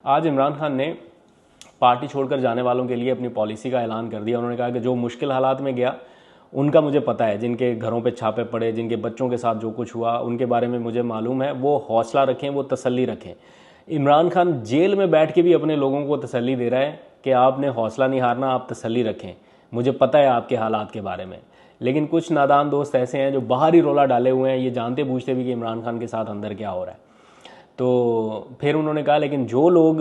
आज इमरान खान ने पार्टी छोड़कर जाने वालों के लिए अपनी पॉलिसी का ऐलान कर दिया। उन्होंने कहा कि जो मुश्किल हालात में गया उनका मुझे पता है, जिनके घरों पे छापे पड़े, जिनके बच्चों के साथ जो कुछ हुआ उनके बारे में मुझे मालूम है, वो हौसला रखें, वो तसल्ली रखें। इमरान खान जेल में बैठ के भी अपने लोगों को तसल्ली दे रहा है कि आपने हौसला नहीं हारना, आप तसल्ली रखें, मुझे पता है आपके हालात के बारे में। लेकिन कुछ नादान दोस्त ऐसे हैं जो बाहर ही रोला डाले हुए हैं, ये जानते बूझते भी कि इमरान खान के साथ अंदर क्या हो रहा है। तो फिर उन्होंने कहा लेकिन जो लोग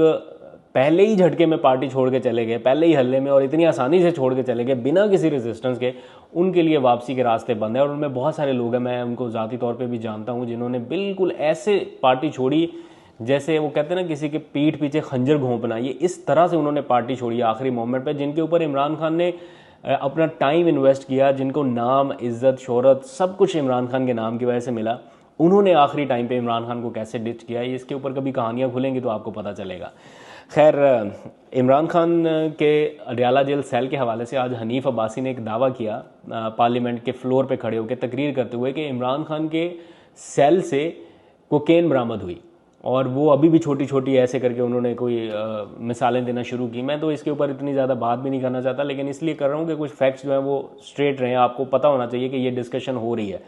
पहले ही झटके में पार्टी छोड़ के चले गए, पहले ही हल्ले में और इतनी आसानी से छोड़ के चले गए बिना किसी रेजिस्टेंस के, उनके लिए वापसी के रास्ते बंद है। और उनमें बहुत सारे लोग हैं, मैं उनको ज़ाती तौर पे भी जानता हूँ, जिन्होंने बिल्कुल ऐसे पार्टी छोड़ी जैसे वो कहते हैं ना किसी के पीठ पीछे खंजर घोंपना, ये इस तरह से उन्होंने पार्टी छोड़ी आखिरी मोमेंट पे, जिनके ऊपर इमरान खान ने अपना टाइम इन्वेस्ट किया, जिनको नाम, इज्जत, शोहरत सब कुछ इमरान खान के नाम की वजह से मिला। उन्होंने आखिरी टाइम पे इमरान खान को कैसे डिच किया, इसके ऊपर कभी कहानियाँ खुलेंगी तो आपको पता चलेगा। खैर, इमरान खान के अडयाला जेल सेल के हवाले से आज हनीफ अब्बासी ने एक दावा किया पार्लियामेंट के फ्लोर पे खड़े होकर तकरीर करते हुए कि इमरान खान के सेल से कोकेन बरामद हुई, और वो अभी भी छोटी छोटी ऐसे करके उन्होंने कोई मिसालें देना शुरू की। मैं तो इसके ऊपर इतनी ज़्यादा बात भी नहीं करना चाहता, लेकिन इसलिए कर रहा हूँ कि कुछ फैक्ट्स जो हैं वो स्ट्रेट रहें। आपको पता होना चाहिए कि ये डिस्कशन हो रही है,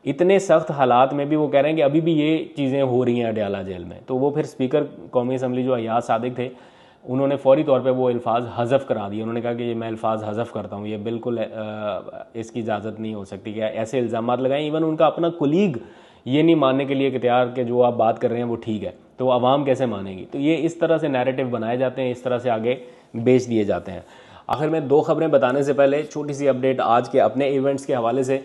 इतने सख्त हालात में भी वो कह रहे हैं कि अभी भी ये चीज़ें हो रही हैं अडयाला जेल में। तो वो फिर स्पीकर कौमी असम्बली जो अयाज सादिक थे, उन्होंने फौरी तौर पे वो अल्फाज हज़फ करा दिए। उन्होंने कहा कि ये मैं अल्फाज हज़फ करता हूँ, ये बिल्कुल इसकी इजाज़त नहीं हो सकती कि ऐसे इल्ज़ाम लगाएं। इवन उनका अपना कुलीग ये नहीं मानने के लिए कि तैयार कि जो आप बात कर रहे हैं वो ठीक है, तो आवाम कैसे मानेगी। तो ये इस तरह से नैरेटिव बनाए जाते हैं, इस तरह से आगे बेच दिए जाते हैं। आखिर में दो खबरें बताने से पहले छोटी सी अपडेट आज के अपने इवेंट्स के हवाले से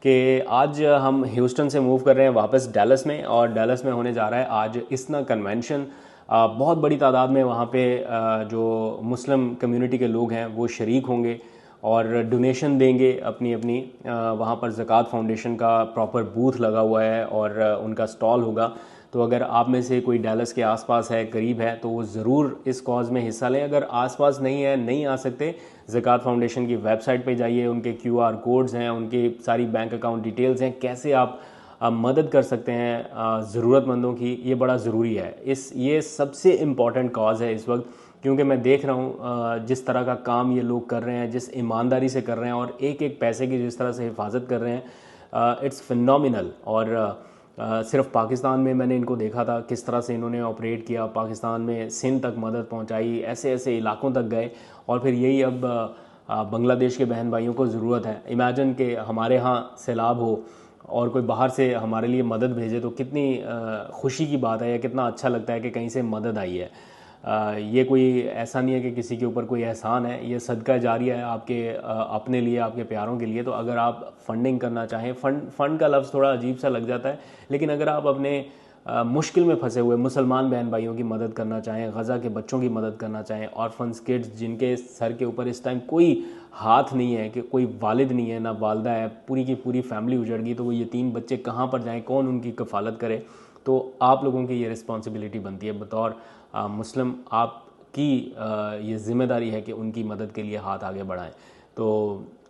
कि आज हम ह्यूस्टन से मूव कर रहे हैं वापस डैलस में, और डैलस में होने जा रहा है आज इस्ना कन्वेंशन। बहुत बड़ी तादाद में वहाँ पे जो मुस्लिम कम्युनिटी के लोग हैं वो शरीक होंगे और डोनेशन देंगे अपनी अपनी। वहाँ पर ज़कात फाउंडेशन का प्रॉपर बूथ लगा हुआ है और उनका स्टॉल होगा। तो अगर आप में से कोई डैलस के आसपास है, करीब है, तो वो ज़रूर इस कॉज में हिस्सा लें। अगर आसपास नहीं है, नहीं आ सकते, ज़कात फाउंडेशन की वेबसाइट पे जाइए, उनके QR कोड्स हैं, उनकी सारी बैंक अकाउंट डिटेल्स हैं, कैसे आप मदद कर सकते हैं ज़रूरतमंदों की, ये बड़ा ज़रूरी है। ये सबसे इम्पॉर्टेंट कॉज है इस वक्त, क्योंकि मैं देख रहा हूँ जिस तरह का काम ये लोग कर रहे हैं, जिस ईमानदारी से कर रहे हैं और एक एक पैसे की जिस तरह से हिफाजत कर रहे हैं, इट्स फिनोमिनल। और सिर्फ पाकिस्तान में मैंने इनको देखा था किस तरह से इन्होंने ऑपरेट किया, पाकिस्तान में सिंध तक मदद पहुंचाई, ऐसे ऐसे इलाकों तक गए, और फिर यही अब बांग्लादेश के बहन भाइयों को ज़रूरत है। इमेजिन कि हमारे यहाँ सैलाब हो और कोई बाहर से हमारे लिए मदद भेजे, तो कितनी खुशी की बात है, या कितना अच्छा लगता है कि कहीं से मदद आई है। ये कोई ऐसा नहीं है कि किसी के ऊपर कोई एहसान है, ये सदका जारिया है आपके अपने लिए, आपके प्यारों के लिए। तो अगर आप फंडिंग करना चाहें, फंड का लफ्ज़ थोड़ा अजीब सा लग जाता है, लेकिन अगर आप अपने मुश्किल में फंसे हुए मुसलमान बहन भाइयों की मदद करना चाहें, गज़ा के बच्चों की मदद करना चाहें, ऑर्फन्स किड्स जिनके सर के ऊपर इस टाइम कोई हाथ नहीं है, कि कोई वालिद नहीं है, ना वालदा है, पूरी की पूरी फैमिली उजड़ गई, तो वो यतीम बच्चे कहाँ पर जाएँ, कौन उनकी कफ़ालत करे। तो आप लोगों की ये रिस्पॉन्सिबिलिटी बनती है, बतौर मुस्लिम आपकी ये ज़िम्मेदारी है कि उनकी मदद के लिए हाथ आगे बढ़ाएं। तो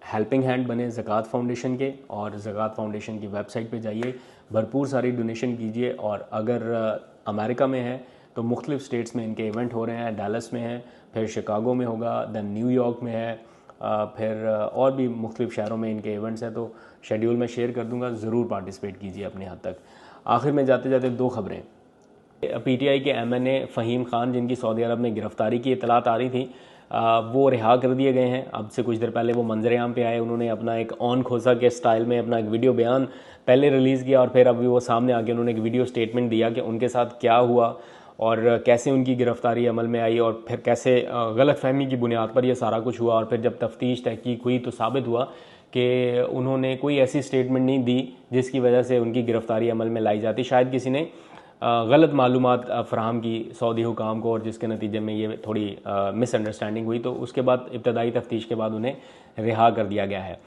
हेल्पिंग हैंड बने ज़कात फाउंडेशन के, और ज़कात फाउंडेशन की वेबसाइट पे जाइए, भरपूर सारी डोनेशन कीजिए। और अगर अमेरिका में है तो मुख्तलिफ़ स्टेट्स में इनके इवेंट हो रहे हैं, डैलस में है, फिर शिकागो में होगा, दैन न्यूयॉर्क में है, फिर और भी मुख्तलिफ़ शहरों में इनके इवेंट्स हैं। तो शेड्यूल मैं शेयर कर दूँगा, ज़रूर पार्टिसिपेट कीजिए अपनी हद तक। आखिर में जाते जाते दो खबरें। PTI के MNA फ़हीम खान, जिनकी सऊदी अरब में गिरफ्तारी की इतलात आ रही थी, वो रिहा कर दिए गए हैं। अब से कुछ देर पहले वो मंजर-ए-आम पे आए, उन्होंने अपना एक ऑन खोसा के स्टाइल में अपना एक वीडियो बयान पहले रिलीज़ किया, और फिर अभी वो सामने आके उन्होंने एक वीडियो स्टेटमेंट दिया कि उनके साथ क्या हुआ और कैसे उनकी गिरफ्तारी अमल में आई, और फिर कैसे गलत फहमी की बुनियाद पर यह सारा कुछ हुआ। और फिर जब तफ्तीश तहकीक हुई तो साबित हुआ कि उन्होंने कोई ऐसी स्टेटमेंट नहीं दी जिसकी वजह से उनकी गिरफ्तारी अमल में लाई जाती। शायद किसी ने गलत मालूमात फ़राहम की सऊदी हुकाम को, और जिसके नतीजे में ये थोड़ी मिसअंडरस्टैंडिंग हुई, तो उसके बाद इब्तदाई तफ्तीश के बाद उन्हें रिहा कर दिया गया है।